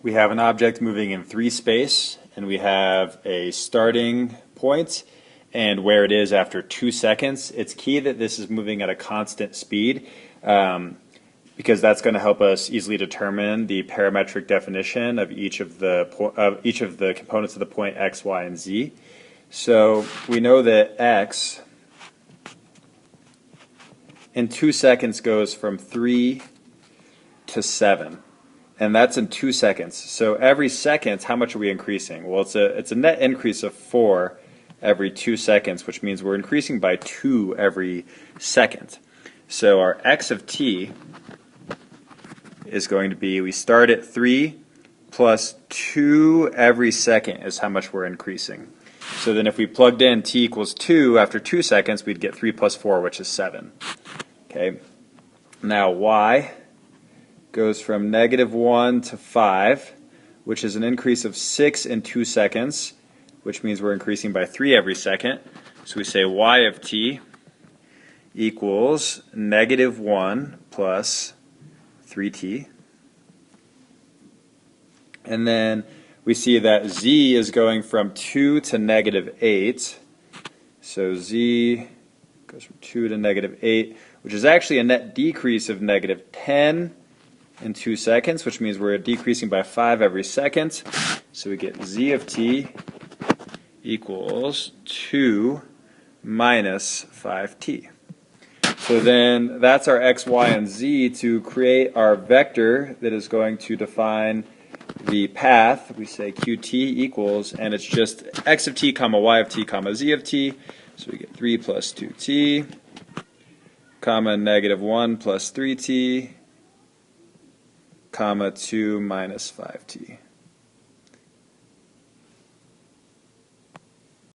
We have an object moving in 3 space, and we have a starting point and where it is after 2 seconds. It's key that this is moving at a constant speed because that's going to help us easily determine the parametric definition of each of the components of the point x, y, and z. So we know that x in 2 seconds goes from 3 to 7. And that's in 2 seconds. So every second, how much are we increasing? Well, it's a net increase of 4 every 2 seconds, which means we're increasing by 2 every second. So our x of t is going to be, we start at 3 plus 2 every second is how much we're increasing. So then if we plugged in t equals 2 after 2 seconds, we'd get 3 plus 4, which is 7. Okay. Now y goes from -1 to 5, which is an increase of 6 in 2 seconds, which means we're increasing by 3 every second. So we say y of t equals -1 plus 3t. And then we see that z is going from 2 to -8. So z goes from 2 to -8, which is actually a net decrease of -10 in 2 seconds, which means we're decreasing by 5 every second. So we get z of t equals 2 minus 5t. So then that's our x, y, and z to create our vector that is going to define the path. We say qt equals, and it's just x of t comma y of t comma z of t. So we get 3 plus 2t comma -1 plus 3t comma 2 minus 5t.